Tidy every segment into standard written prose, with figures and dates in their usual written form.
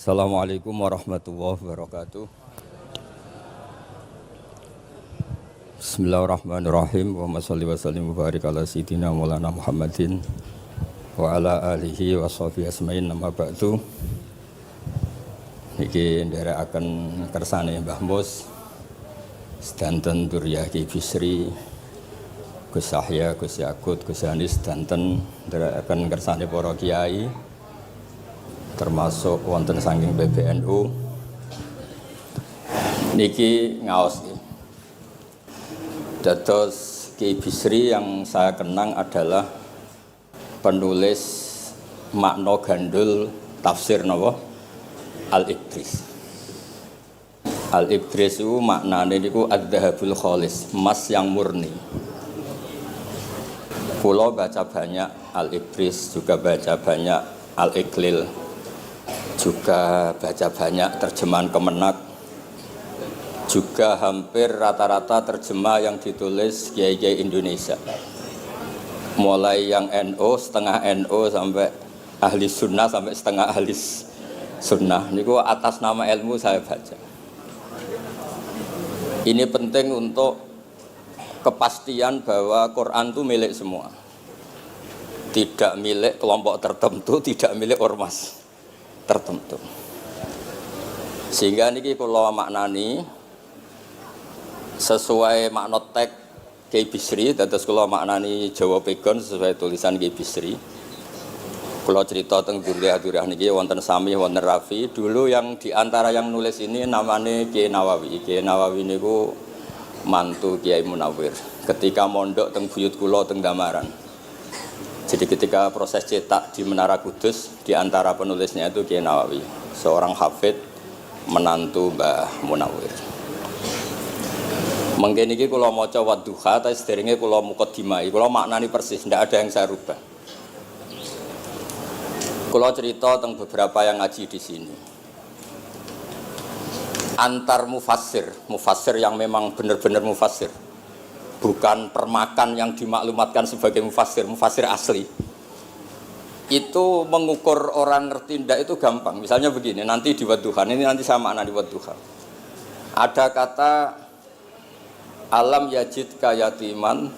Assalamualaikum warahmatullahi wabarakatuh. Bismillahirrahmanirrahim. Wa sholli wa sallim wa barik ala sayyidina Maulana Muhammadin wa ala alihi wa sahbihi asma'in nama ba'du. Niki nderekaken kersane Mbah Mus sedanten Durya Ki Bisri Gus Yahya, Gus Yakut, Gus Anis sedanten nderekaken kersane para kiai termasuk wonten saking PBNU niki ngaos dados Ki Bisri yang saya kenang adalah penulis makna gandul tafsir napa Al-Ibris. Al-Ibris itu maknane niku adz-dzahabul khalis, emas yang murni. Kula baca banyak Al-Ibris, juga baca banyak Al-Iqlil, juga baca banyak terjemahan Kemenak, juga hampir rata-rata terjemah yang ditulis kiai-kiai Indonesia, mulai yang NO, setengah NO sampai ahli sunnah sampai setengah ahli sunnah. Niku atas nama ilmu saya baca. Ini penting untuk kepastian bahwa Quran itu milik semua, tidak milik kelompok tertentu, tidak milik ormas tertentu. Sehingga niki kula maknani sesuai makna teks Ki Bisri, dados kula maknani Jawa Pegon sesuai tulisan Ki Bisri. Kula cerita teng Durya niki wonten Sami wonten Rafi. Dulu yang diantara yang nulis ini namanya Kiai Nawawi. Kiai Nawawi niku mantu Kiai Munawir. Ketika mondok teng buyut kula teng Damaran. Jadi ketika proses cetak di Menara Kudus, di antara penulisnya itu Kiai Nawawi, seorang hafid menantu Mbah Munawir. Mengkene iki kula maca Wadduha, tapi sederenge kula mukadimah, kula maknani persis, ndak ada yang saya rubah. Kula cerita tentang beberapa yang ngaji di sini. Antar mufassir yang memang benar-benar mufassir, bukan permakan yang dimaklumatkan sebagai mufassir asli. Itu mengukur orang ngerti ndak itu gampang. Misalnya begini, nanti di Wadduha, ini nanti sama makna di Wadduha. Ada kata alam yajid kayatiman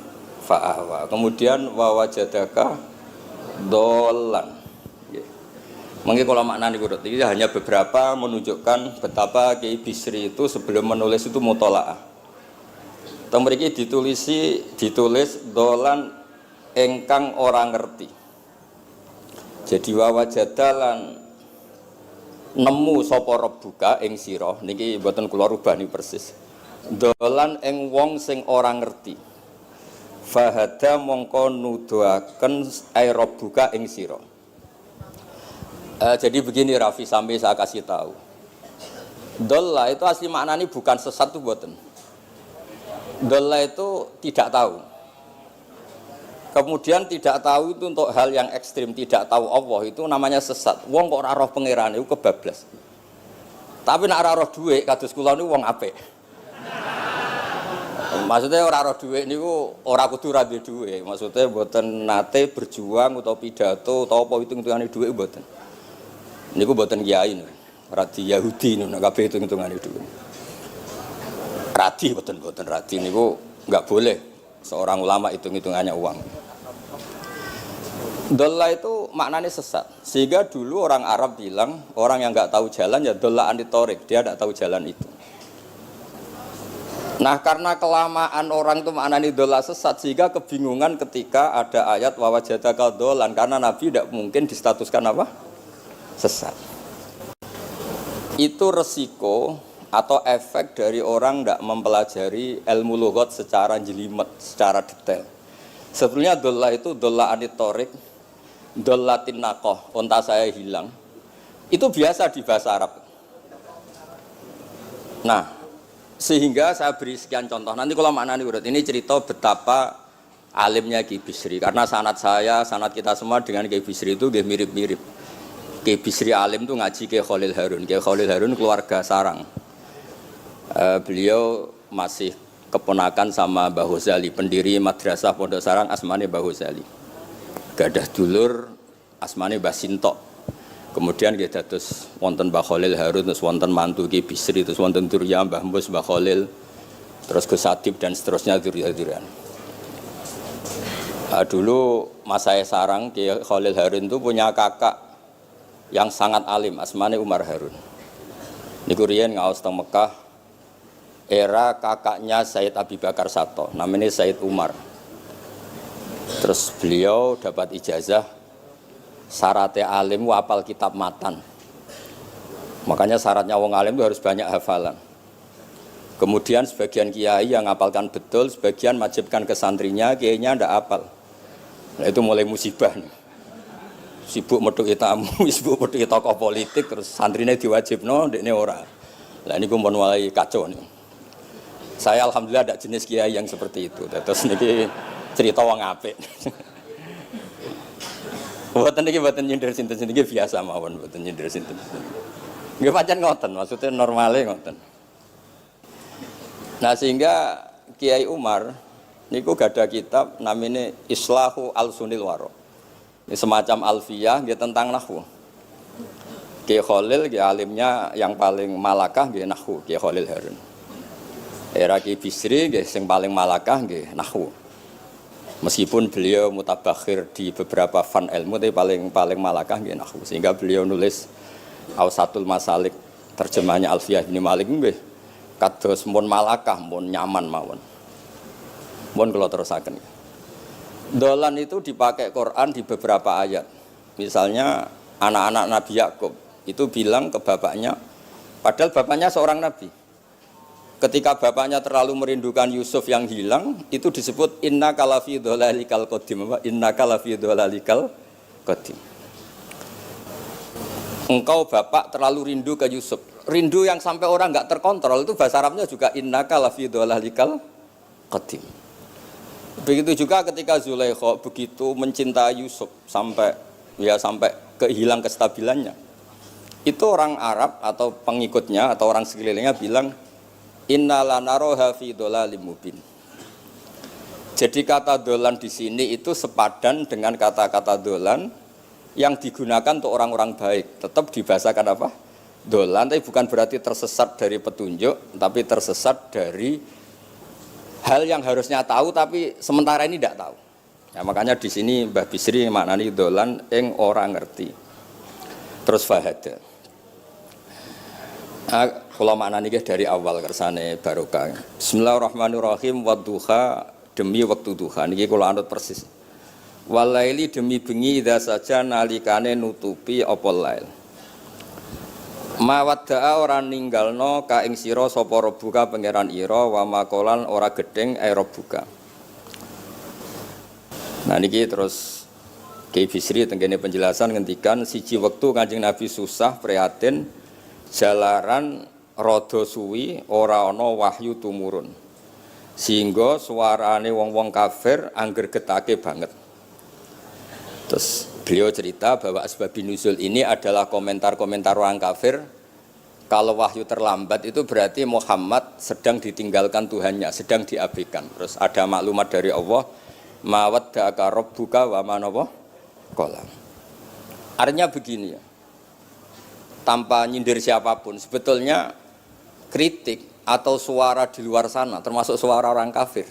fa'awa. Kemudian wawajadaka dolan. Mungkin kalau maknanya kurut ini hanya beberapa menunjukkan betapa Ki Bisri itu sebelum menulis itu mutola'ah. Mriki ditulis dolan engkang orang ngerti. Jadi wawajadalan nemu sapa rabbuka ing sira niki mboten kula rubah niki persis. Dolan ing wong sing ora ngerti. Fahada mongko nuduhaken ai rabbuka ing sira. Jadi begini Rafi, sampai saya kasih tahu. Dolla itu asli maknanya bukan sesat itu mboten. Dolla itu tidak tahu. Kemudian tidak tahu itu untuk hal yang ekstrim, tidak tahu Allah itu namanya sesat. Wong kok ora roh pangeran itu kebablas. Tapi nek ora roh dhuwit kados kula niku wong apik. Maksudnya ora roh dhuwit niku ora kudu ra duwe dhuwit. Maksudnya mboten nate berjuang utawa pidato utawa apa hitung-hitungane dhuwit mboten. Niku mboten kiai niku. Radi Yahudi niku nek kabeh hitung-hitungane dhuwit. Radi mboten radi niku enggak boleh seorang ulama hitung-hitungannya uang. Dolla itu maknanya sesat. Sehingga dulu orang Arab bilang, orang yang enggak tahu jalan ya dolla anitorik, dia enggak tahu jalan itu. Nah, karena kelamaan orang itu maknanya dolla sesat, sehingga kebingungan ketika ada ayat wawajadaka dolan, karena Nabi tidak mungkin distatuskan apa? Sesat. Itu resiko atau efek dari orang tidak mempelajari ilmu lughat secara jelimet, secara detail. Sebetulnya dolla itu dolla anitorik, dollatin naqah, unta saya hilang. Itu biasa di bahasa Arab. Nah, sehingga saya beri sekian contoh. Nanti kalau maknanya urut, ini cerita betapa alimnya Ki Bisri. Karena sanad saya, sanad kita semua dengan Ki Bisri itu mirip-mirip. Ki Bisri alim itu ngaji Ki Khalil Harun. Ki Khalil Harun keluarga sarang. Beliau masih keponakan sama Mbah Ghazali, pendiri madrasah Pondok Sarang asmane Mbah Ghazali. Gadah dulur asmane Mbah Sintok. Kemudian kita terus wonten Mbah Khalil Harun, terus wonten mantu Ki Bisri, terus wonten Durya Mbah Mus, Mbah Khalil, terus Gus Adib dan seterusnya Durya-Duryan. Dulu Mas saya sarang Ki Khalil Harun itu punya kakak yang sangat alim, asmane Umar Harun. Niku riyen ngaos teng Mekah era kakaknya Said Abi Bakar Sato, namanya Said Umar. Terus beliau dapat ijazah syaratnya alim hafal kitab matan. Makanya syaratnya wong alim itu harus banyak hafalan. Kemudian sebagian kiai yang ngapalkan betul, sebagian wajibkan ke santrinya, kiainya ndak hafal. Nah itu mulai musibah nih. Sibuk metuki tamu, sibuk metuki tokoh politik, terus santrinya diwajibno, ndekne ora. Lah niku mun mulai kacau nih. Saya alhamdulillah ada jenis kiai yang seperti itu. Terus niki cerita wong apik. Mboten niki mboten nyindir sinten-sinten iki biasa mawon, mboten nyindir sinten. Nggih pancen ngoten, maksudnya normale ngoten. Nah sehingga Kiai Umar niku gada kitab namanya Islahu Al-Sunil Waro. Ini semacam alfiyah nggih tentang nahwu. Kiai Khalil nggih alimnya yang paling malakah nggih nahwu, Kiai Khalil Harun. Era Kiai Bisri nggih sing paling malakah nggih nahwu. Meskipun beliau mutabakhir di beberapa fan ilmu, tapi paling malakah nggih nahwu. Sehingga beliau nulis Awsatul Masalik, terjemahnya Alfiyah bin Malik nggih kados mun malakah, mun nyaman mawon. Mun kula terusaken. Dolan itu dipakai Quran di beberapa ayat. Misalnya anak-anak Nabi Yakub itu bilang ke bapaknya, padahal bapaknya seorang nabi. Ketika bapaknya terlalu merindukan Yusuf yang hilang, itu disebut innaka lafi dhalalikal qadim. Innaka lafi dhalalikal qadim. Engkau bapak terlalu rindu ke Yusuf. Rindu yang sampai orang enggak terkontrol itu bahasa Arabnya juga innaka lafi dhalalikal qadim. Begitu juga ketika Zulaikha begitu mencintai Yusuf sampai kehilang kestabilannya. Itu orang Arab atau pengikutnya atau orang sekelilingnya bilang inna lanaroha fi dhalalim mubin. Jadi kata dolan di sini itu sepadan dengan kata-kata dolan yang digunakan untuk orang-orang baik. Tetap dibahasakan apa? Dolan, tapi bukan berarti tersesat dari petunjuk, tapi tersesat dari hal yang harusnya tahu tapi sementara ini tidak tahu. Ya, makanya di sini Mbah Bisri maknani dolan ing orang ngerti. Terus fahada. Kalau maknanya dari awal kersane barokah. Bismillahirrahmanirrahim. Wadduha demi waktu duha. Niki kalau anut persis. Walaili demi bengi idza saja nalikane nutupi apa lail. Mawadda'a ora ninggalno ka ing sira sapa rabbuka pangeran ira wa makolan ora gedeng rabbuka. Nah niki terus Kiai Bisri tenggene penjelasan ngendikan siji wektu Kanjeng Nabi susah prihatin jalaran rada suwi ora ana wahyu tumurun. Sehingga suarane wong-wong kafir angger getake banget. Terus beliau cerita bahwa asbabun nuzul ini adalah komentar-komentar orang kafir. Kalau wahyu terlambat itu berarti Muhammad sedang ditinggalkan Tuhannya, sedang diabaikan. Terus ada maklumat dari Allah, mawaddaka rabbuka wa ma qala. Artinya begini ya. Tanpa nyindir siapapun, sebetulnya kritik atau suara di luar sana, termasuk suara orang kafir,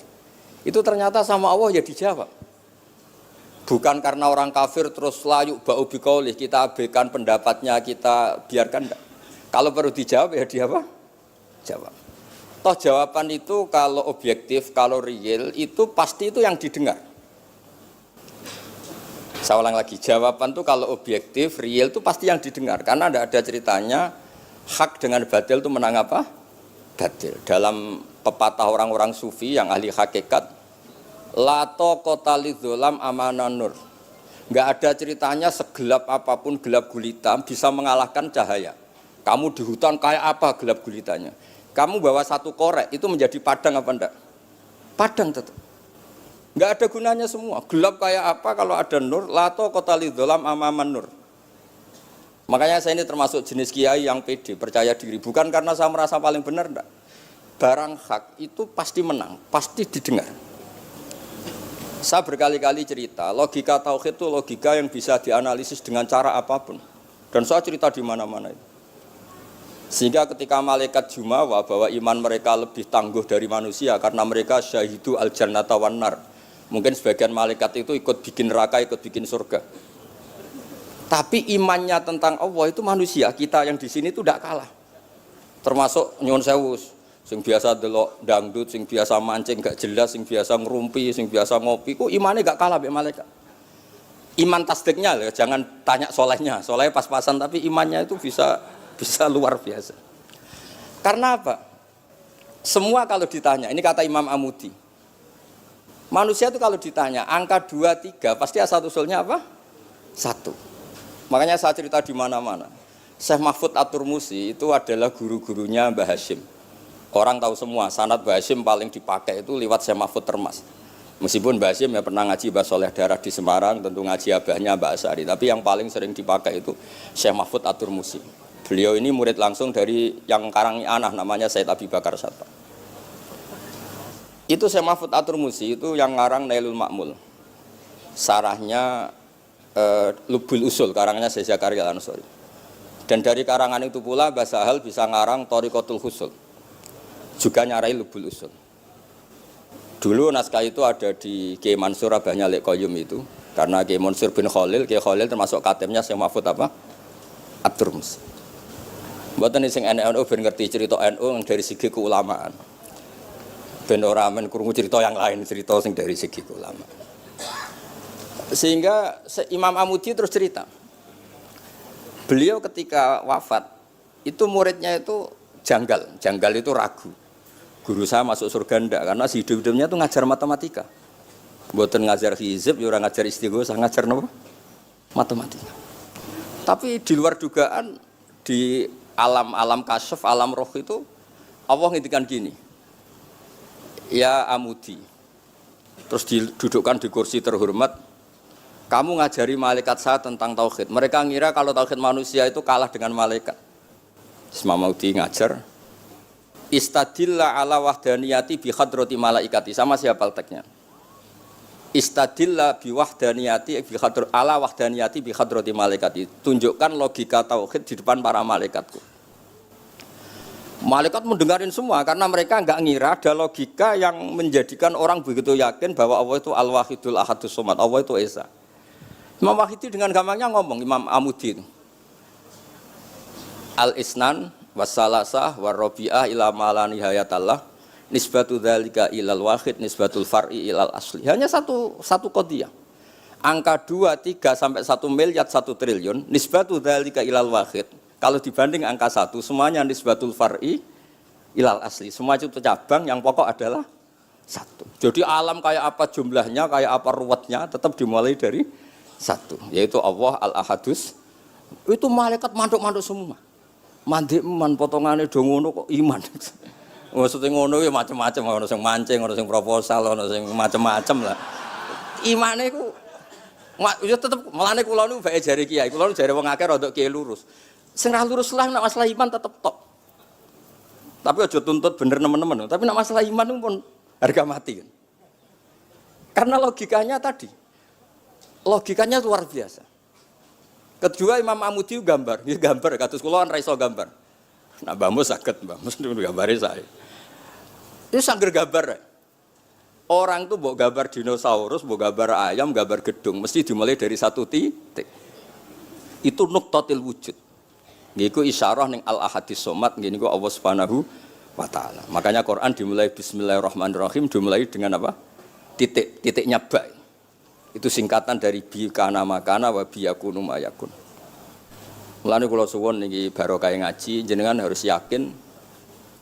itu ternyata sama Allah ya dijawab. Bukan karena orang kafir terus layuk ba'u biqaulih, kita abaikan pendapatnya, kita biarkan. Kalau perlu dijawab ya dia apa? Jawab. Toh jawaban itu kalau objektif, kalau real, itu pasti itu yang didengar. Saya ulang lagi, jawaban itu kalau objektif, real itu pasti yang didengar. Karena tidak ada ceritanya hak dengan batil itu menang apa? Batil. Dalam pepatah orang-orang sufi yang ahli hakikat, lato kota lidzolam amanan nur. Nggak ada ceritanya segelap apapun gelap gulita bisa mengalahkan cahaya. Kamu di hutan kayak apa gelap gulitanya? Kamu bawa satu korek itu menjadi padang apa enggak? Padang tetap. Nggak ada gunanya semua. Gelap kayak apa kalau ada nur? Lato kota lidzolam amaman nur. Makanya saya ini termasuk jenis kiai yang pede, percaya diri. Bukan karena saya merasa paling benar, enggak. Barang hak itu pasti menang, pasti didengar. Saya berkali-kali cerita, logika tauhid itu logika yang bisa dianalisis dengan cara apapun. Dan saya cerita di mana-mana itu. Sehingga ketika malaikat jumawa bahwa iman mereka lebih tangguh dari manusia karena mereka syahidu al-jannata wan nar. Mungkin sebagian malaikat itu ikut bikin neraka, ikut bikin surga. Tapi imannya tentang Allah itu manusia, kita yang di sini itu tidak kalah. Termasuk nyuwun sewu, sing biasa delok dangdut, sing biasa mancing gak jelas, sing biasa ngerumpi, sing biasa ngopi, kok imannya gak kalah be malaikat. Iman tasdiknya loh, jangan tanya solehnya, solehnya pas-pasan tapi imannya itu bisa luar biasa. Karena apa? Semua kalau ditanya, ini kata Imam Amudi, manusia itu kalau ditanya angka 2, 3 pasti asal usulnya apa? 1. Makanya saya cerita di mana-mana. Syekh Mahfud At-Turmusi itu adalah guru-gurunya Mbah Hashim. Orang tahu semua sanad Mbah Hashim paling dipakai itu lewat Syekh Mahfud Termas. Meskipun Mbah Hashim ya pernah ngaji Mbah Soleh Darah di Semarang, tentu ngaji abahnya Mbah Asari, tapi yang paling sering dipakai itu Syekh Mahfud At-Turmusi. Beliau ini murid langsung dari yang karang anak namanya Said Abi Bakar Satta. Itu Syekh Mahfud At-Turmusi itu yang ngarang Nailul Ma'mul. Sarahnya Lubul Usul, karangannya Syekh Zakaria Al-Ansori. Dan dari karangan itu pula Mbah Sahal bisa ngarang Thariqatul Husul. Juga nyarai Lubul Usul. Dulu naskah itu ada di Kiai Mansur abahnya Lek Qayyum itu. Karena Kiai Mansur bin Khalil, Kiai Khalil termasuk katibnya Syekh Mahfud apa? At-Turmusi. Mboten sing NU ben ngerti cerita NU dari segi keulamaan. Ben ora men krungu cerita yang lain, cerita sing dari segi keulamaan. Sehingga Imam Amudi terus cerita. Beliau ketika wafat itu muridnya itu janggal itu ragu. Guru saya masuk surga ndak karena si hidup-hidupnya itu ngajar matematika. Mboten ngajar hizib, ya ora ngajar istighosah, ngajar napa? Matematika. Tapi di luar dugaan di alam kasyaf, alam roh itu Allah ngintikan gini. Ya Amudi. Terus didudukkan di kursi terhormat. Kamu ngajari malaikat saya tentang tauhid. Mereka ngira kalau tauhid manusia itu kalah dengan malaikat. Imam Amudi ngajar. Istadilla ala wahdaniyati bi hadrati malaikati. Sama siapa teksnya? Istadilla bi wahdaniyati bi hadr ala wahdaniyati bi hadrati malaikati. Tunjukkan logika tauhid di depan para malaikatku. Malaikat mendengarin semua karena mereka enggak ngira ada logika yang menjadikan orang begitu yakin bahwa Allah itu Al-Wahidul Ahadus Somad. Allah itu Esa. Imam Wahidi dengan gampangnya ngomong, Imam Amudi itu Al-Isnan wassalasah warrobi'ah ila ma'la nihayatallah nisbatu dzalika ilal wahid nisbatul far'i ilal asli. Hanya satu qadhiyah. Angka 2, 3 sampai 1 miliar 1 triliun nisbatu dzalika ilal wahid. Kalau dibanding angka 1 semuanya nisbatul far'i ilal asli. Semua itu cabang yang pokok adalah 1. Jadi alam kayak apa jumlahnya, kayak apa ruwetnya tetap dimulai dari 1, yaitu Allah Al-Ahadus. Itu malaikat mantuk-mantuk semua. Mandik man potongane do ngono kok iman. Maksudnya ngono ya macam-macam, ono sing mancing, ono sing proposal, ono sing macam-macam lah. Imane iku ya tetep melane kula niku bae jare kiai. Kula jare wong akeh rodok kiai lurus. Sing ra lurus lah nek masalah iman tetep tok. Tapi aja tuntut bener nemen-nemen. Tapi nek masalah iman pun harga mati. Karena logikanya tadi. Logikanya luar biasa. Kedua Imam Amudi gambar, dia gambar kados kula kan ra iso gambar. Nah Mbah Mus saged, Mbah Mus gambare saya. Itu sangger gambar. Orang tuh mbok gambar dinosaurus, mbok gambar ayam, gambar gedung, mesti dimulai dari 1 titik. Itu nuqtatil wujud. Nggih isyarah ning Al-Ahadis Somad, nggih niku Allah Subhanahu wa taala. Makanya Quran dimulai bismillahirrahmanirrahim, dimulai dengan apa? Titiknya ba. Itu singkatan dari bi kana makana wa bi yakunu mayakun. Mulane kula suwun niki barokah ngaji, jenengan harus yakin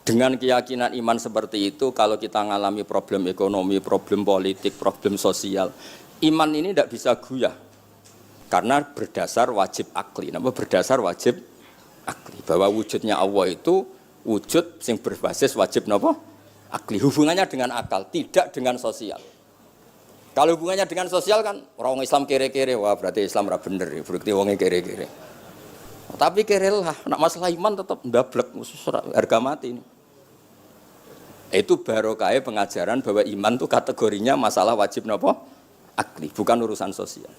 dengan keyakinan iman seperti itu kalau kita ngalami problem ekonomi, problem politik, problem sosial, iman ini tidak bisa goyah. Karena berdasar wajib akli. Napa berdasar wajib akli bahwa wujudnya Allah itu wujud sing berbasis wajib napa? Akli. Hubungannya dengan akal, tidak dengan sosial. Kalau hubungannya dengan sosial kan orang Islam kere-kere, wah berarti Islam ra bener, berarti wonge kere-kere. Tapi kere lah, nak masalah iman tetap ndablek, harga mati ini. Itu barokah pengajaran bahwa iman itu kategorinya masalah wajib napa? Akli, bukan urusan sosial.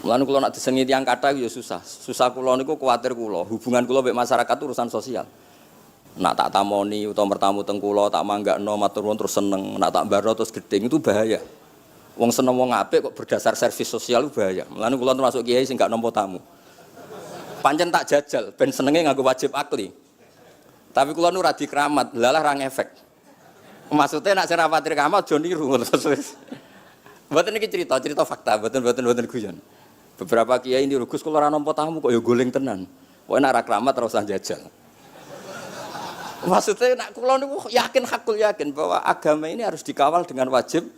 Mulane kula nak disengi tiyang kathah ya susah. Susah kula niku kuwatir kula, hubungan kula mek masyarakat urusan sosial. Nak tak tamoni utawa bertamu teng kula tak manggakno matur nuwun terus seneng, nak tak barno terus gedeng itu bahaya. Wong seneng wong apik kok berdasar servis sosial itu bahaya. Mulane kula termasuk kiai sing gak nampa tamu. Pancen tak jajal ben senenge nganggo wajib akli. Tapi kula nu ra dikramat, lalah ra ngefek. Maksudnya nak sing ra patir kramat aja niru ngono terus. Mboten iki cerita fakta, mboten guyon. Beberapa kiai ini Gus kula ora nampa tamu kok ya goling tenan. Pokoke nek ra kramat terus jajal. Maksudnya nak kula niku hakul yakin bahwa agama ini harus dikawal dengan wajib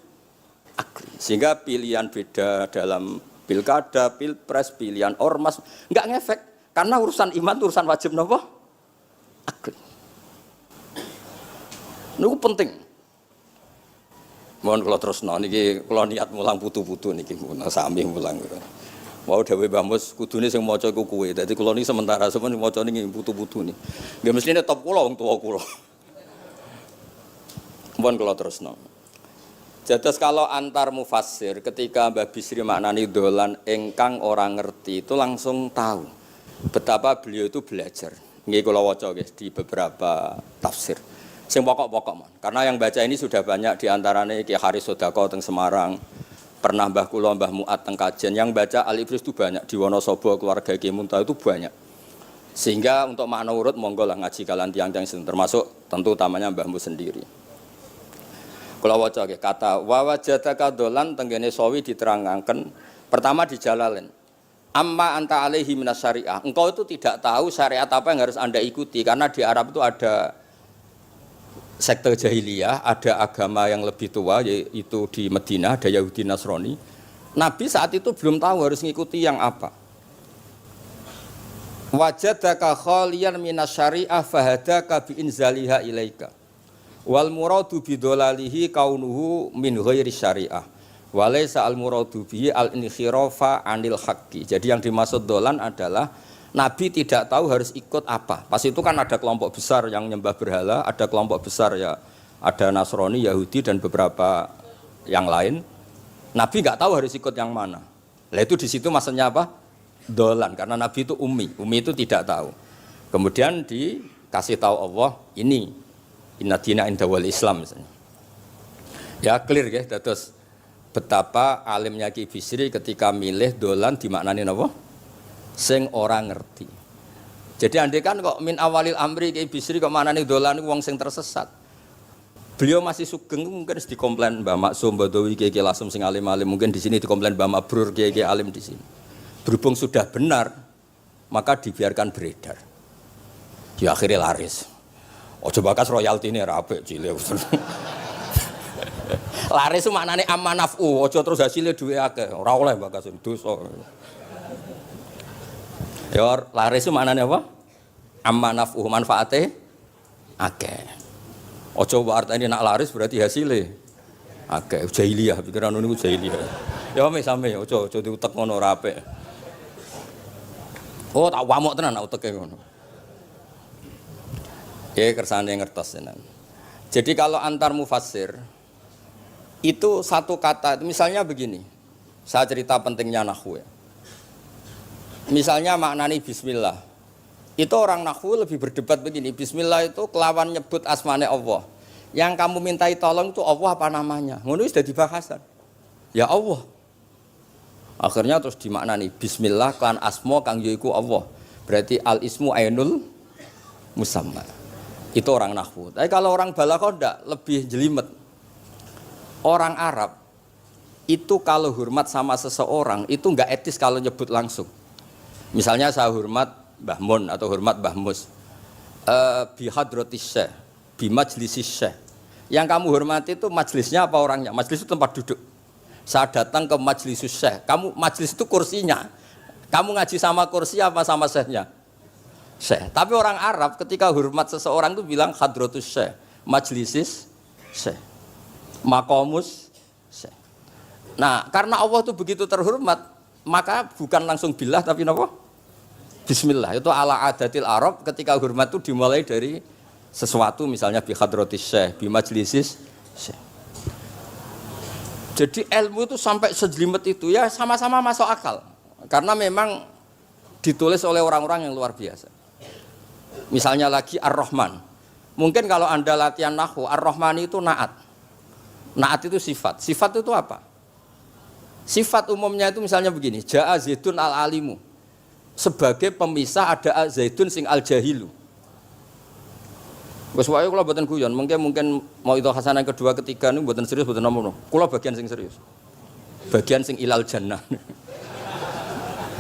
akli. Sehingga pilihan beda dalam pilkada, pilpres, pilihan ormas enggak ngefek karena urusan iman itu urusan wajib napa? Akli. Niku penting. Mohon kula terusno niki kula niat mulang putu-putu niki sami mulang. Mau dhewe Mbah Mus kudune sing maca iku kowe. Dadi kula niki sementara sampeyan maca niki putu-putu niki. Nggih mestine top kula wong tuwa kula. Mohon kula terusno. Jados kalau antar mufassir ketika Mbah Bisri maknani dolan ingkang orang ngerti itu langsung tahu betapa beliau itu belajar. Nggih kula waca guys di beberapa tafsir. Sing pokok-pokok man. Karena yang baca ini sudah banyak di antaranya Ki Haris Sodako teng Semarang. Pernah Mbah kula Mbah Muat teng Kajen yang baca Al-Ibris itu banyak di Wonosobo keluarga Ki Muntaha itu banyak. Sehingga untuk makna urut monggo lah ngaji kalian tiang-tiang termasuk tentu utamanya Mbahmu sendiri. Kula waca nggih kata wa wajadaka dolan tenggene sawi diterangaken pertama di Jalalain. Amma anta alaihi minas syariah. Engkau itu tidak tahu syariat apa yang harus Anda ikuti karena di Arab itu ada sekte jahiliyah, ada agama yang lebih tua yaitu di Madinah ada Yahudi Nasrani. Nabi saat itu belum tahu harus ngikuti yang apa. Wajadaka khaliyan minas syariah fahadaka bi inzaliha ilaika. Wal muradu bidolalihi kaunuhu min ghairi syariah. Walaysa al muradu bihi al inkhirafa anil haqqi. Jadi yang dimaksud dolan adalah Nabi tidak tahu harus ikut apa. Pas itu kan ada kelompok besar yang nyembah berhala, ada kelompok besar ya, ada Nasrani, Yahudi dan beberapa yang lain. Nabi nggak tahu harus ikut yang mana. Lah itu di situ maksudnya apa? Dolan karena Nabi itu ummi itu tidak tahu. Kemudian dikasih tahu Allah ini inna dina inda wal Islam misalnya. Ya clear ya, terus betapa alimnya Ki Bisri ketika milih dolan dimaknani apa? Sing orang ngerti. Jadi andai kan kok min awalil amri Ki Bisri kok manane dolan wong sing tersesat. Beliau masih sugeng mungkin dikomplain Mbah Maksum Badawi Ki Lasem sing alim-alim, mungkin di sini dikomplain Mbah Mabrur Ki alim di sini. Berhubung sudah benar maka dibiarkan beredar. Ya akhirnya laris. Ojo bakas royalti ini rapi cilik. Laris itu maknane amanafu, ojo terus hasilnya duwe akeh. Ora oleh bakas dosa. Ya laris itu maknanya apa? Amma naf'uh manfaate akeh. Ojo artine nak laris berarti hasilnya akeh. Jahiliyah pikiran niku jahiliyah. Ya sami ojo diutek ngono ora apik. Oh tak wamuk tenan nak uteke ngono. Ya kersane ngertos tenan. Jadi kalau antar mufassir itu satu kata misalnya begini. Saya cerita pentingnya nahwu ya. Misalnya maknani bismillah. Itu orang nahwu lebih berdebat begini. Bismillah itu kelawan nyebut asmane Allah. Yang kamu mintai tolong itu Allah apa namanya? Ngono wis dadi bahasan. Ya Allah. Akhirnya terus dimaknani bismillah kan asma kang yaiku Allah. Berarti al ismu ainul musamma. Itu orang nahwu. Tapi kalau orang balaghah ndak, lebih jelimet. Orang Arab itu kalau hormat sama seseorang itu enggak etis kalau nyebut langsung. Misalnya saya hormat Mbah Mun atau hormat Mbah Mus. Bi hadratis syekh, bi majlisis syekh. Yang kamu hormati itu majlisnya apa orangnya? Majlis itu tempat duduk. Saya datang ke majlisus syekh. Kamu majlis itu kursinya. Kamu ngaji sama kursi apa sama syekhnya? Syekh. Tapi orang Arab ketika hormat seseorang itu bilang hadratus syekh, majlisis syekh, maqamus syekh. Nah, karena Allah itu begitu terhormat, maka bukan langsung billah tapi apa? Bismillah. Itu ala adatil Arab ketika hormat itu dimulai dari sesuatu misalnya bi hadratis syekh, bi majlisis syekh. Jadi ilmu itu sampai sejelimet itu ya sama-sama masuk akal. Karena memang ditulis oleh orang-orang yang luar biasa. Misalnya lagi Ar-Rahman. Mungkin kalau Anda latihan nahwu, Ar-Rahman itu naat. Naat itu sifat. Sifat itu apa? Sifat umumnya itu misalnya begini, Ja'a Zaidun al-alimu. Sebagai pemisah ada Zaidun sing al-jahilu. Wes wae kula mboten guyon, mungkin mau itu hasanah kedua ketiga niku mboten serius mboten nomor. Kula bagian sing serius. Bagian sing ilal jannah.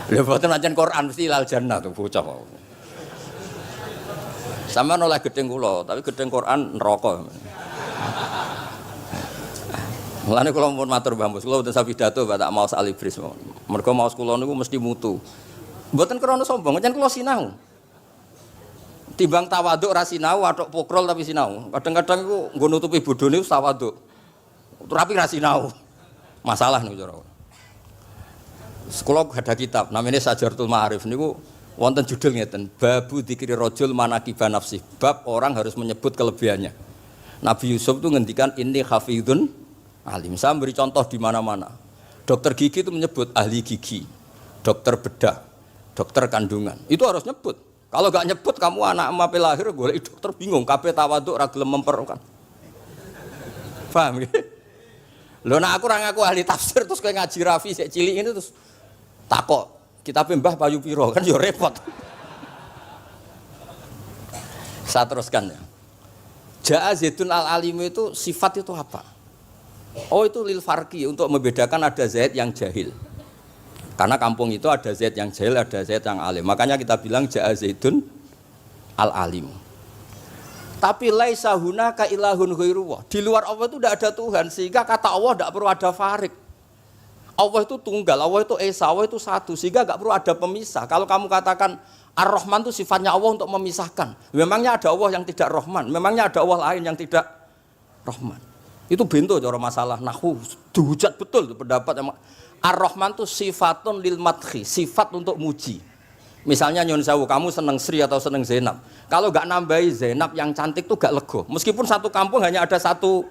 Lha mboten pancen Quran mesti ilal jannah tuh bocah kok. Sama nolak gedeng kula, tapi gedeng Quran neraka. Mulane kula mun matur Mbah Mus, kula mboten sapidato tak maos alibris. Mergo maos kula niku mesti mutu. Mboten krana sombong, pancen kula sinau. Timbang tawaduk ra sinau, atok pokrol tapi sinau. Kadang-kadang iku nggo nutupi bodhone wis tawaduk. Tapi ra sinau. Masalah niku cara. Sekolah ada kitab namanya Sajaratul Ma'arif niku wonten judul ngeten, Babu Dzikri Rajul Manaqiba Nafsi. Bab orang harus menyebut kelebihannya. Nabi Yusuf itu ngendikan inni hafidun alim. Saya beri contoh di mana-mana. Dokter gigi itu menyebut ahli gigi, dokter bedah, dokter kandungan. Itu harus nyebut. Kalau gak nyebut kamu anak emak lahir golek dokter bingung, kabeh tawaduk ra gelem memperkan. Paham nggih? Lho nek aku ora ngaku ahli tafsir terus kowe ngaji Rafi sik cilik ini terus takok, kitabe Mbah payu pira kan ya repot. Saya teruskan ya. Ja'a Zaidun al-alim itu sifat itu apa? Oh itu lil farqi untuk membedakan ada Zaid yang jahil. Karena kampung itu ada Zaid yang jahil, ada Zaid yang alim. Makanya kita bilang Ja'a Zaidun al-alim. Tapi laisa hunaka ilahun ghairuwah. Di luar Allah itu tidak ada Tuhan, sehingga kata Allah tidak perlu ada farik. Allah itu tunggal, Allah itu esa, Allah itu satu, sehingga tidak perlu ada pemisah. Kalau kamu katakan Ar-Rahman itu sifatnya Allah untuk memisahkan. Memangnya ada Allah yang tidak Rahman, memangnya ada Allah lain yang tidak Rahman. Itu bento cara masalah nahwu, dihujat betul pendapat Ar-Rahman itu sifatun lil madhi, sifat untuk muji. Misalnya nyun sewu, kamu seneng Sri atau seneng Zainab. Kalau gak nambahi Zainab yang cantik tuh gak lego. Meskipun satu kampung hanya ada satu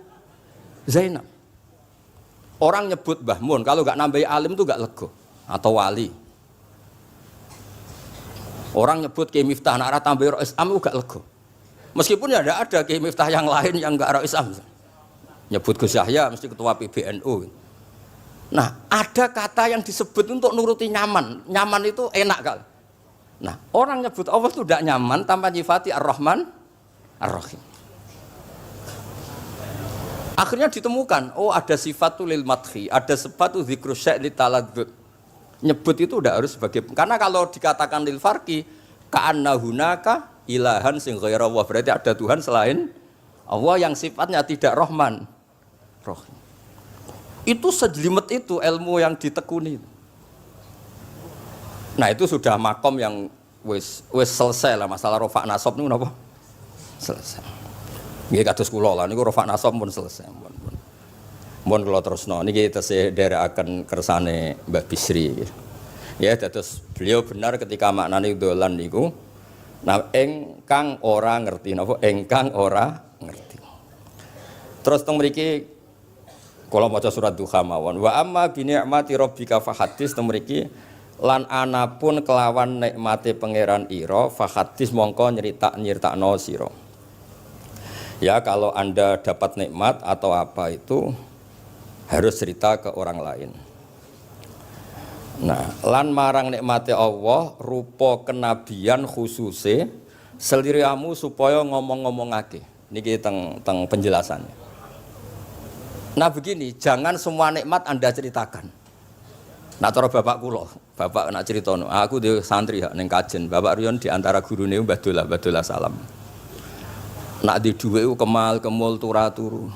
Zainab. Orang nyebut Mbah Mun, kalau gak nambahi alim tuh gak lego. Atau wali. Orang nyebut Kiai Miftah, nak ra tambahi Rais Am gak lego. Meskipun ya ada Kiai Miftah yang lain yang gak Rais Am. Nyebut Gus Yahya mesti ketua PBNU. Nah, ada kata yang disebut untuk nuruti nyaman. Nyaman itu enak kali. Nah, orang nyebut Allah itu tidak nyaman tanpa nyifati Ar-Rahman, Ar-Rahim. Akhirnya ditemukan, oh ada sifatul lil madhi, ada sifatul dzikru syai' li taladzud. Nyebut itu tidak harus sebagai, karena kalau dikatakan lil farqi, ka'anna hunaka ilahan sing ghaira Allah, berarti ada Tuhan selain Allah yang sifatnya tidak Rahman, Rahim. Itu sejelimet itu ilmu yang ditekuni. Nah itu sudah makom yang wis selesai lah masalah rofa nasab niku napa? Selesai. Nggih kados kula lah niku rofa nasab pun selesai. Mun kula terusno niki tesih nderekaken kersane Mbah Bisri. Ya dados beliau benar ketika maknane dolan niku. Nah engkang ora ngerti napa? Engkang ora ngerti. Terus teng mriki kula maca surat Duha mawon. Wa amma bi ni'mati rabbika fahadits temriki lan anapun kelawan nikmate pangeran ira fahadits mongko nyeritakno sira. Ya kalau Anda dapat nikmat atau apa itu harus cerita ke orang lain. Nah, lan marang nikmate Allah rupa kenabian khususe seliramu supaya ngomong-ngomongake. Niki teng penjelasannya. Nah begini, jangan semua nikmat Anda ceritakan. Nah cara bapak kula, bapak nak cerita, aku di santri ning kajen, bapak Riyon di antara gurune Mbah Dola Salam. Nak di dhuwit ku kemul turu.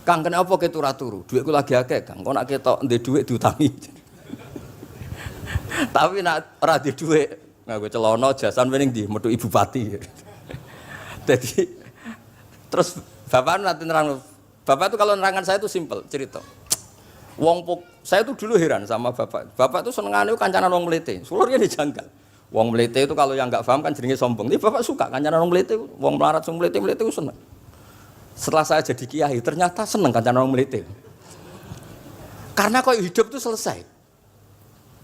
Kang kenapa ke turu? Dhuwitku lagi akeh, Kang. Kok nak ketok ndek dhuwit diutangi. Tapi nak ora di dhuwit, nganggo celana jasan wening ndi metu Ibu Pati. Jadi terus bapak nanti nerang. Bapak itu kalau nerangan saya itu simpel cerita. Saya itu dulu heran sama bapak. Bapak itu senengane kancanan wong mlete. Sulurnya dijanggal. Wong mlete itu kalau yang enggak paham kan jenenge sombong. Tapi bapak suka kancanan wong mlete, wong melarat wong mlete itu seneng. Setelah saya jadi kiai ternyata seneng kancanan wong mlete. Karena kok hidup itu selesai.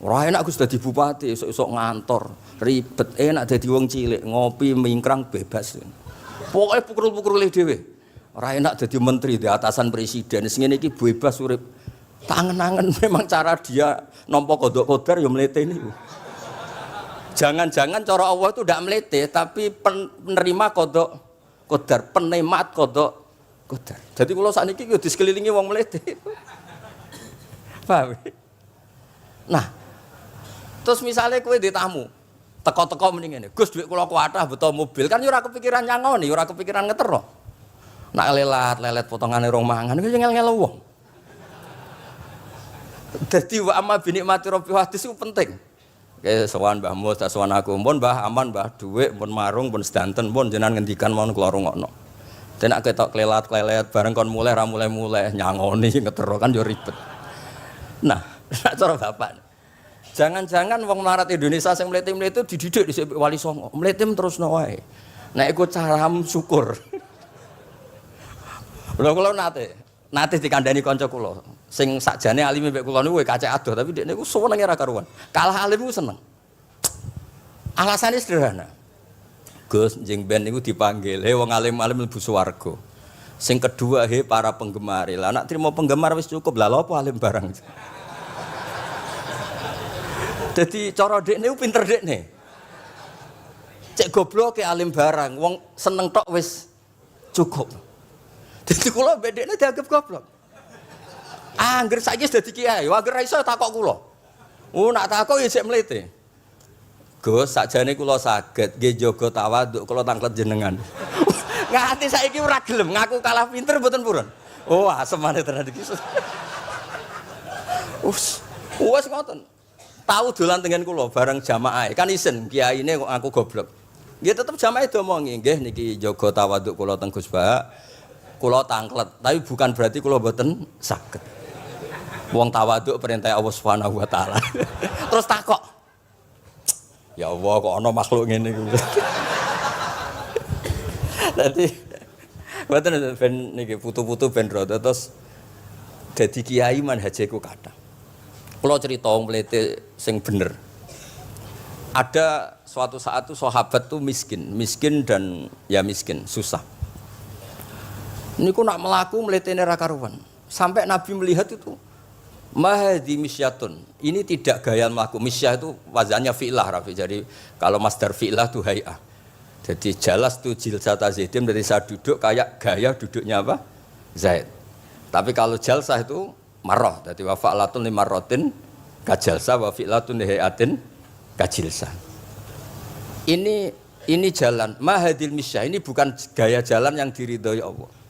Ora enak Gus dadi bupati, esuk-esuk ngantor, ribet, enak dadi wong cilik, ngopi mingkrang bebas. Pokoke pukul-pukul dhewe. Ora enak dadi menteri di atasan presiden, sing ngene iki bebas urip. Tangen-angen memang cara dia nampa kodok kodar ya mleteni. Jangan-jangan cara Allah itu tidak melete, tapi penerima kodok kodar, penemat kodok kodar. Jadi kalau saat ini di sekelilingi wong melete. Paham? Nah, terus misalnya kowe di tamu, teko-teko mending ngene. Gus dhuwit kula kuwathah beto mobil, kan yo ora kepikiran nyangoni, ora kepikiran ngetero. Nak lelet potongane rong mangan iki ngel-ngel wong. Dadi wa amma binikmati rabbi hadis itu penting. Oke, sowan Mbah Mus, sowan aku, pun Mbah aman, Mbah dhuwit, pun marung, pun sedanten, pun jenengan ngendikan mon kula rungokno. Tenak ketok klelat bareng kon mulai ra mulai nyangoni ngetero kan yo ribet. Nah, cara bapak. Jangan-jangan wong melarat Indonesia sing mlete-mlete dididik dhisik Wali Songo. Mlete terusno wae. Nek iku caramu syukur. Lha kula nate dikandani kanca kula. Sing sakjane alime mbek kula niku kacek adoh tapi dekne niku senenge ra karuan. Kalah alim ku seneng. Alasane sederhana. Gus njing ben niku dipanggil, "He wong alim-alim mlebu swarga." Sing kedua, "He para penggemar." Lah nek trimo penggemar wis cukup, lah lha apa alim barang. Dadi cara dekne ku pinter dekne. Cek goblok ke alim barang, wong seneng tok wis cukup. Dadi kula mbek dekne dianggap goblok. Angger saiki wis dadi kiai, angger ra iso takok kula. Nak takok ya sik mlete. Gus, sakjane kula saged nggih jaga tawaduk kula tanglet jenengan. Nganti saiki ora gelem ngaku kalah pinter mboten purun. Oh, asemane tenan iki. Wes ngoten. Tahu dolan tengen kula bareng jamaah. Kan isen kiyaine kok aku goblok. Nggih tetep jamaah diomongi, nggih niki jaga tawaduk kula teng Gus Ba. Kula tanglet, tapi bukan berarti kula mboten saged. Wong tawaduk perintah Allah Subhanahu wa taala. Terus takok. Ya Allah kok ana makhluk ngene iki. Dadi mboten ben niki putu-putu ben rada terus dadi kiai manhajeku kathah. Kula cerita wong mlete sing bener. Ada suatu saat tuh sahabat tuh miskin dan ya miskin, susah. Niku nak melaku mletene ra karuan. Sampai Nabi melihat itu mahdi misyatun. Ini tidak gaya melaku. Misyah itu wazannya fi'lah Rafi. Jadi kalau masdar fi'lah itu hay'ah. Jadi jalas tuh jilsata Zaidim dari saya duduk kayak gaya duduknya apa? Zaid. Tapi kalau jalsah itu marrah. Jadi wa fa'latun limarratin kajalsah wa fi'latun lihayatin kajilsah. Ini jalan mahadil misyah. Ini bukan gaya jalan yang diridhoi Allah.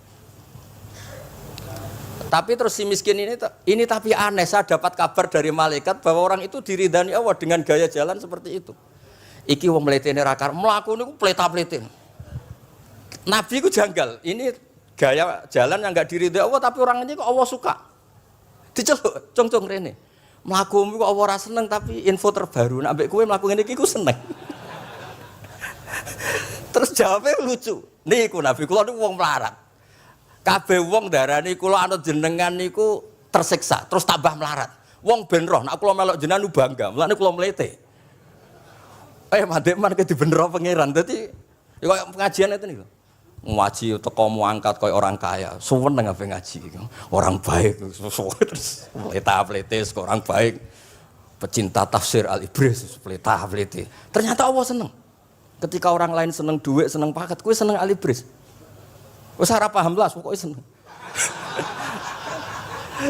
Tapi terus si miskin ini tapi aneh, saya dapat kabar dari malaikat bahwa orang itu diridani Allah dengan gaya jalan seperti itu. Iki wong mletene rakar mlaku niku pleta-plete. Nabi ku janggal. Ini gaya jalan yang enggak diridhoi Allah tapi orang ini kok Allah suka. Diceluk cong-cong rene. Mlaku kok Allah ora seneng tapi info terbaru nek mbek kowe mlaku ngene iki ku seneng. Terus jawabnya lucu. Niku Nabi kula niku wong melarat. Kabeh wong darani kula anut jenengan niku tersiksa, terus tambah melarat. Wong ben roh, nek kula melok jenengan bangga, mulane kula mlete. Mandek ke dibenero pangeran. Dadi ya koyo pengajian itu niku. Ngaji teko muangkat koyo orang kaya, suweneng ape ngaji. Orang baik, terus pleta-plete orang baik. Pecinta tafsir Al-Ibris, pleta-plete. Ternyata Allah seneng. Ketika orang lain seneng duit, seneng paket, kowe seneng Al-Ibris. Wis ora paham blas pokoke seneng.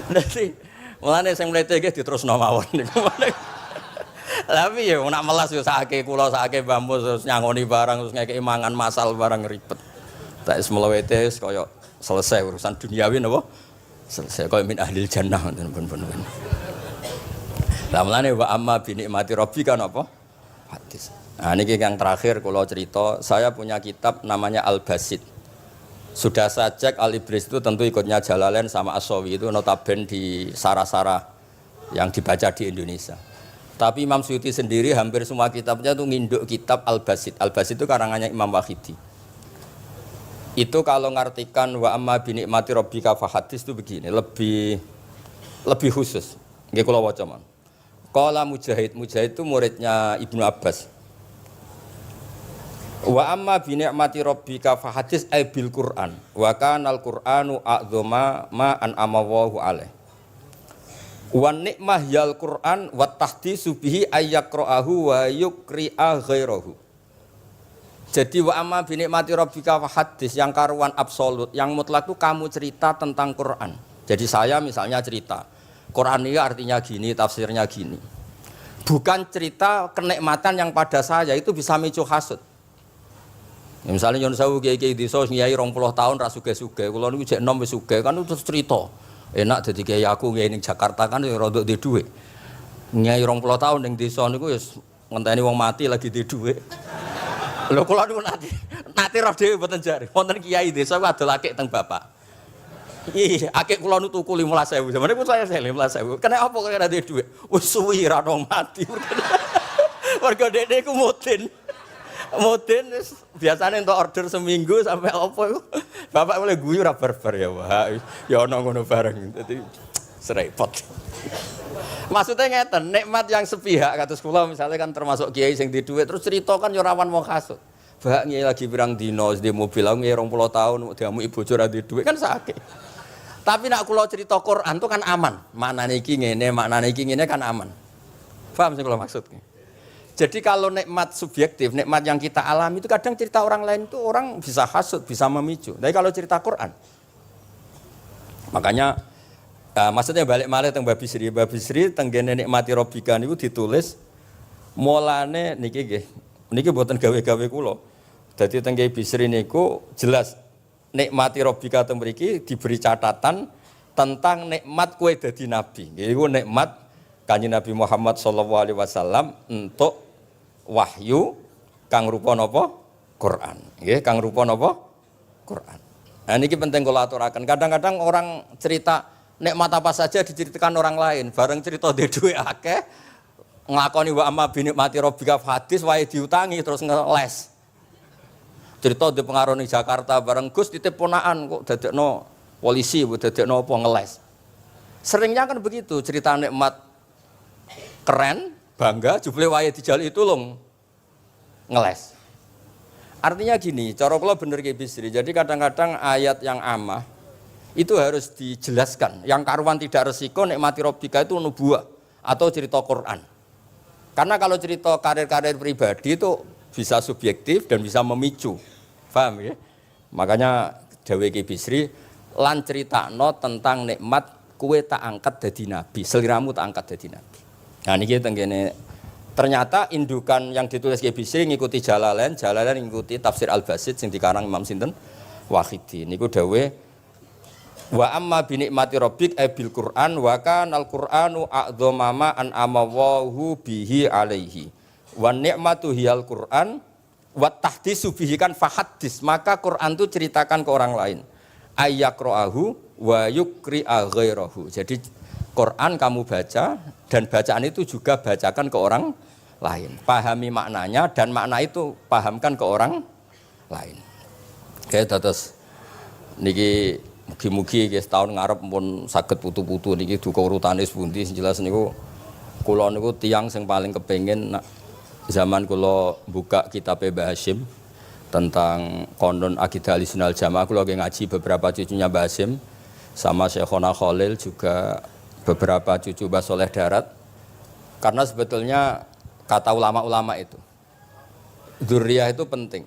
Dadi mulane sing mlete iki diterusno mawon niku. Tapi ya nak melas yo sakake kula sakake Mbah Mus terus nyangoni barang terus ngekeki mangan masal barang ribet. Tak wis mlewete kaya selesai urusan duniawi napa? Selesai kaya min ahlil jannah ngoten pun. Lah mulane wa amma bi nikmati rabbika napa? Hadis. Nah niki yang terakhir kula cerita, saya punya kitab namanya Al-Basit. Sudah saya cek Al-Ibris itu tentu ikutnya Jalalain sama As-Sawi itu notabene di Sarah-Sarah yang dibaca di Indonesia. Tapi Imam Suyuti sendiri hampir semua kitabnya itu nginduk kitab Al-Basit. Al-Basit itu karangannya Imam Wahidi. Itu kalau ngartikan wa amma bi nikmati rabbika fa hadis itu begini, lebih khusus. Nggih kula waca mon. Qala Mujahid, Mujahid itu muridnya Ibnu Abbas. Wa amma bi ni'mati rabbika fa hadis ay bil Qur'an. Wa kana al-Qur'anu a'dzama ma an'ama Allahu alaih. Wa ni'mah yal Qur'an wa tahdisu bihi ayyaqra'ahu wa yukri'a ghairahu. Jadi wa amma bi ni'mati rabbika fa hadis yang karuan absolut, yang mutlak itu kamu cerita tentang Qur'an. Jadi saya misalnya cerita Quran ini artinya gini, tafsirnya gini. Bukan cerita kenikmatan yang pada saya itu bisa micu hasud. Ya, misalnya Yun Sewu kiai desa ngiyai 20 tahun ra sugih-sugih, kula niku jek enom wis sugih kan terus cerita. Enak dadi kiai aku ngiyai ning Jakarta kan ya rada duwe dhuwit. Ngiyai 20 tahun ning desa niku wis ngenteni wong mati lagi duwe dhuwit. Lho kula niku nate roh dhewe mboten jare. Wonten kiai desa ku adol akeh teng bapak. Iya, akeh kula nu tuku 15.000. Zamane ku saya 15.000. Kena apa kok ora duwe dhuwit? Wis suwi ra ono mati. Warga dene ku mudin. Mudin wis biasane entuk order seminggu sampai apa iku. Bapak mulai guyu ra barbar ya, Wah. Ya ono ngono bareng. Dadi serepot. Maksudnya ngeten, nikmat yang sepihak kados kula misalnya kan termasuk kiai sing di dhuwit terus cerita kan yo rawan wong hasud. Bak ngiyi lagi pirang dino di mobil aku ngiyi 20 tahun diamuki bojo ra di dhuwit kan sakit. Tapi nak kula cerita Quran itu kan aman. Maknane iki ngene, maknane iki ngene kan aman. Paham sing kula maksudnya? Jadi kalau nikmat subjektif, nikmat yang kita alami itu kadang cerita orang lain itu orang bisa hasud, bisa memicu. Tapi kalau cerita Quran, makanya maksudnya balik malih teng Babi Sri tenggene nikmati Rabbika niku ditulis mulane niki nggih. Niki mboten gawe-gawe kula. Dadi teng Babi Sri niku jelas nikmati Rabbika teng mriki diberi catatan tentang nikmat kowe dadi nabi. Iku nikmat Kanjeng Nabi Muhammad sallallahu alaihi wasallam untuk wahyu kang rupa napa? Quran. Nggih, kang rupa napa? Quran. Nah niki penting kula aturaken. Kadang-kadang orang cerita nikmat apa saja diceritakan orang lain, bareng cerita dhe dhuwit akeh nglakoni wa amma bi nikmati Rabbika hadis wae diutangi terus ngeles. Cerita di pengaruh di Jakarta bareng Gus titip ponakan kok dadekno polisi, dadekno apa ngeles. Seringnya kan begitu, cerita nikmat keren, bangga, jebule wae dijali itu long ngeles. Artinya gini, cara kula bener ki Bisri. Jadi kadang-kadang ayat yang amah itu harus dijelaskan. Yang karuan tidak resiko nikmati Rabbika itu nubuwah atau cerita Quran. Karena kalau cerita karir-karir pribadi itu bisa subjektif dan bisa memicu. Paham ya? Makanya dawuh Ki Bisri lan critakno tentang nikmat kowe tak angkat dadi nabi, seliramu tak angkat dadi nabi. Nah niki tenggene ternyata indukan yang ditulis Ki Bisri ngikuti Jalalain ngikuti tafsir Al-Basit sing dikarang Imam sinten Wahidi. Niku dawuh wa amma bi nikmati rabbik bil Qur'an wa kanal Qur'anu a'dzama ma an amawahu bihi alaihi. Wa nikmatu hiyal Qur'an wa tahdisu bihi kan fahaddis, maka Quran itu ceritakan ke orang lain. Ayyaqra'ahu wa yukri'a ghairahu. Jadi Quran kamu baca dan bacaan itu juga bacakan ke orang lain. Pahami maknanya dan makna itu pahamkan ke orang lain. Oke, terus niki mugi-mugi nggih setahun ngarep pun saged putu-putu niki duka urutane pundi jelas niku kula niku tiyang sing paling kepengin zaman kula buka kitab Mbah Hasyim tentang konon akidah Ahlussunnah Jamaah, kula ngaji beberapa cucunya Mbah Hasyim sama Syekhona Khalil juga beberapa cucu Mbah Soleh Darat. Karena sebetulnya kata ulama-ulama itu dzurriyah itu penting.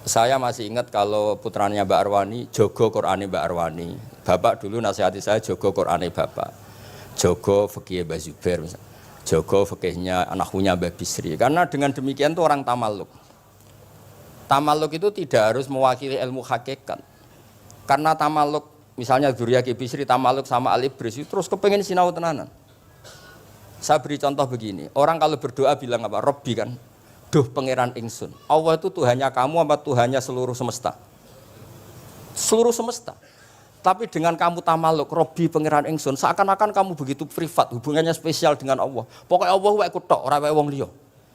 Saya masih ingat kalau putranya Mbak Arwani jogo Qur'ane Mbak Arwani. Bapak dulu nasihati saya jogo Qur'ane Bapak. Jogo fikih Mbah Zubair misalnya. Jogo fikihnya anaknya Mbah Bisri. Karena dengan demikian itu orang tamaluk. Tamaluk itu tidak harus mewakili ilmu hakikat. Karena tamaluk, misalnya dzurriyyah Ki Bisri tamaluk sama Al-Ibris terus kepengen sinau tenanan. Saya beri contoh begini, orang kalau berdoa bilang apa? Robbi kan, duh pangeran ingsun. Allah itu Tuhannya kamu apa Tuhannya seluruh semesta? Seluruh semesta. Tapi dengan kamu tamaluk, Robbi pangeran ingsun, seakan-akan kamu begitu privat, hubungannya spesial dengan Allah. Pokoknya Allah wae kutok, ora wae wong liya.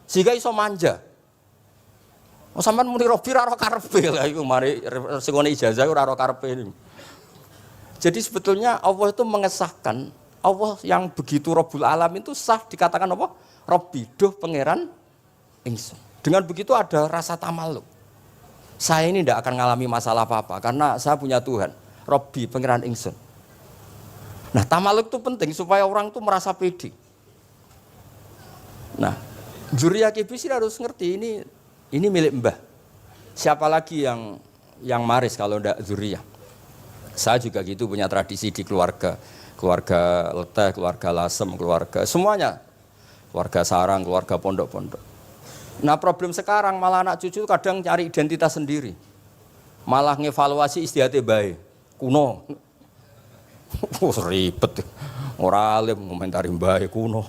Sehingga iso manja. Oh sampean muni Robbi ora karepe lha iku mari sing ngene ijazah ora karepe. Jadi sebetulnya Allah itu mengesahkan Allah yang begitu Rabbul Alamin itu sah dikatakan apa? Rabbi, duh pangeran ingsun. Dengan begitu ada rasa tamaluk. Saya ini tidak akan mengalami masalah apa-apa karena saya punya Tuhan, Rabbi, pangeran ingsun. Nah, tamaluk itu penting supaya orang itu merasa pede. Nah, Dzurriyyah Kibisri harus ngerti ini milik mbah. Siapa lagi yang maris kalau tidak Dzurriyyah? Saya juga gitu punya tradisi di keluarga leteh, keluarga lasem, keluarga semuanya. Keluarga sarang, keluarga pondok-pondok. Nah, problem sekarang malah anak cucu kadang cari identitas sendiri. Malah ngevaluasi istiadatnya baik, kuno. Ribet. Ora alim ngomentari baik kuno.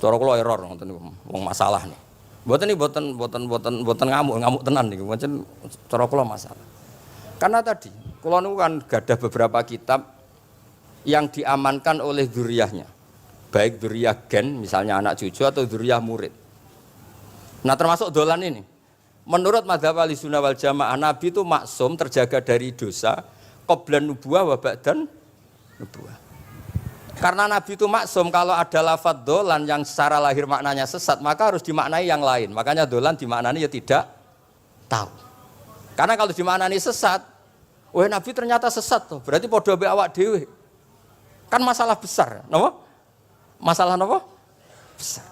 Cara kula error ngoten niku, wong masalah nih. Mboten ngamuk tenan niku, pancen cara kula masalah. Karena tadi kula niku kan gadah beberapa kitab yang diamankan oleh dzurriyyahnya. Baik dzurriyyah gen, misalnya anak cucu atau dzurriyyah murid. Nah, termasuk dolan ini. Menurut mazhab Ahlussunnah wal Jamaah, Nabi itu maksum terjaga dari dosa qablan nubuwah wa ba'dan nubuwah. Karena Nabi itu maksum, kalau ada lafadz dolan yang secara lahir maknanya sesat, maka harus dimaknai yang lain. Makanya dolan dimaknani ya tidak tahu. Karena kalau dimaknani sesat, wah Nabi ternyata sesat tuh, berarti podo be awak dhewe. Kan masalah besar, napa? Masalah napa? Besar.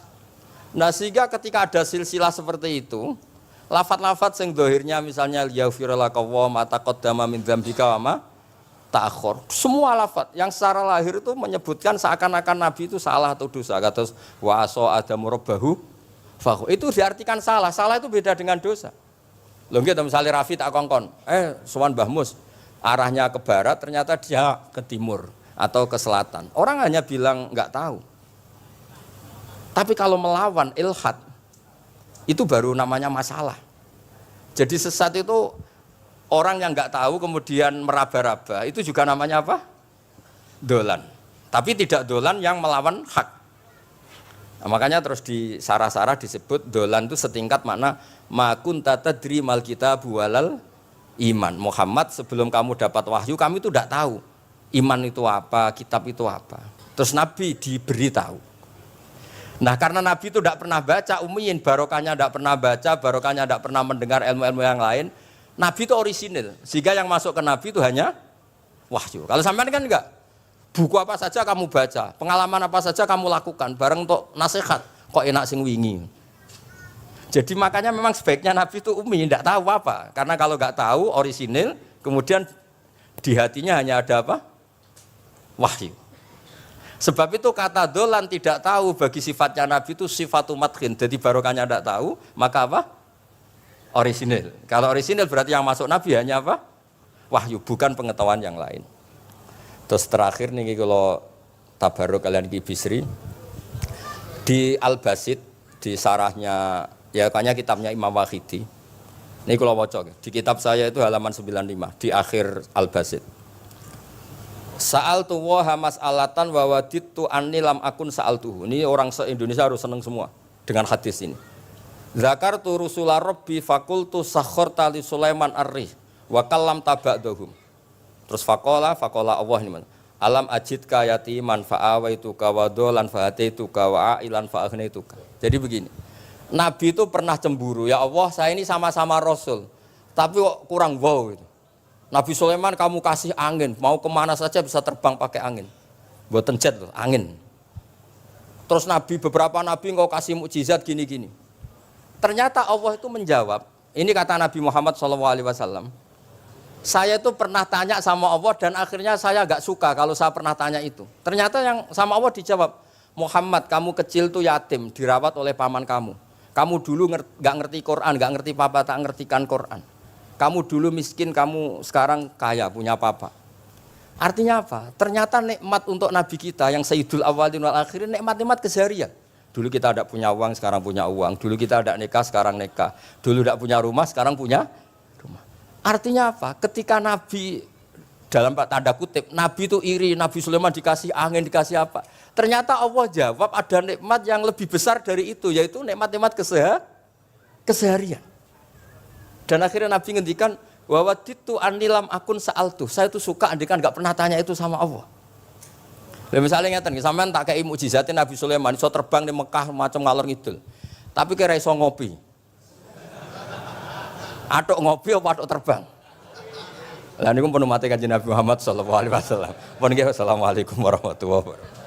Nah, sehingga ketika ada silsilah seperti itu, lafadz-lafadz yang dohirnya misalnya yaghfirulaka wa ma taqaddama min dzambika wa ma ta'akhkhar. Semua lafadz yang secara lahir itu menyebutkan seakan-akan Nabi itu salah atau dosa. Kata wa asa adamu rabbahu fa itu diartikan salah. Salah itu beda dengan dosa. Lho nggih misalnya Rafi tak kongkon, sowan Mbah Mus, arahnya ke barat ternyata dia ke timur atau ke selatan. Orang hanya bilang enggak tahu. Tapi kalau melawan ilhad, itu baru namanya masalah. Jadi sesat itu orang yang nggak tahu kemudian meraba-raba, itu juga namanya apa? Dolan. Tapi tidak dolan yang melawan hak. Nah, makanya terus di sarah-sarah disebut dolan itu setingkat makna ma kunta tadri mal kitabu walal iman. Muhammad, sebelum kamu dapat wahyu, kami itu tidak tahu iman itu apa, kitab itu apa. Terus Nabi diberi tahu. Nah, karena Nabi itu tidak pernah baca, ummiyin, barokahnya tidak pernah baca, barokahnya tidak pernah mendengar ilmu-ilmu yang lain. Nabi itu orisinil, sehingga yang masuk ke Nabi itu hanya wahyu. Kalau sampean kan enggak, buku apa saja kamu baca, pengalaman apa saja kamu lakukan, bareng untuk nasihat, kok enak sing wingi. Jadi makanya memang sebaiknya Nabi itu ummi, tidak tahu apa. Karena kalau enggak tahu, orisinil, kemudian di hatinya hanya ada apa? Wahyu. Sebab itu kata dolan tidak tahu bagi sifatnya Nabi itu sifatu madkhin. Jadi barokahnya tidak tahu, maka apa? Orisinil. Kalau orisinil berarti yang masuk Nabi hanya apa? Wahyu, bukan pengetahuan yang lain. Terus terakhir nih kalau tabaruk kalian Kibisri di Al-Basit, di sarahnya, ya kayaknya kitabnya Imam Wahidi. Ini kalau wocok, di kitab saya itu halaman 95, di akhir Al-Basit. Sa'altu wa mas'alatan wa wadittu anni lam akun sa'altuhu. Ini orang se-Indonesia harus senang semua dengan hadis ini. Zakartu rusula rabbi fakultu sakhorta li Sulaiman ar-rih wa kallam taba'dahum. Terus faqala Allah ini. Alam ajidka yatiman fa'awaituka wa dolan fa'ataituka wa a'ilan fa'agnaituka. Jadi begini. Nabi itu pernah cemburu, ya Allah saya ini sama-sama Rasul, tapi kok kurang wow gitu. Nabi Sulaiman kamu kasih angin, mau kemana saja bisa terbang pakai angin. Buatan jet loh, angin. Terus beberapa nabi engkau kasih mukjizat gini-gini. Ternyata Allah itu menjawab, ini kata Nabi Muhammad SAW, saya itu pernah tanya sama Allah dan akhirnya saya agak suka kalau saya pernah tanya itu. Ternyata yang sama Allah dijawab, Muhammad kamu kecil tuh yatim, dirawat oleh paman kamu. Kamu dulu nggak ngerti Quran, nggak ngerti papa, tak ngertikan Quran. Kamu dulu miskin, kamu sekarang kaya, punya papa. Artinya apa? Ternyata nikmat untuk Nabi kita yang Sayyidul Awwalin wal Akhirin, nikmat-nikmat keseharian. Dulu kita tidak punya uang, sekarang punya uang. Dulu kita tidak nikah, sekarang nikah. Dulu tidak punya rumah, sekarang punya rumah. Artinya apa? Ketika Nabi, dalam tanda kutip, Nabi itu iri, Nabi Sulaiman dikasih angin, dikasih apa. Ternyata Allah jawab ada nikmat yang lebih besar dari itu, yaitu nikmat-nikmat keseharian. Dan akhirnya Nabi ngendikan wawaditu anilam akun sa'altu. Saya itu suka andikan enggak pernah tanya itu sama Allah. Lha misale ngeten iki sampean tak kei mukjizate Nabi Sulaiman iso terbang di Mekah macam ngalor ngidul. Tapi kira iso ngopi. Atuk ngopi apa atuk terbang? Lah niku pun mate Kanjeng Nabi Muhammad sallallahu alaihi wasallam. Pun nggih assalamualaikum warahmatullahi wabarakatuh.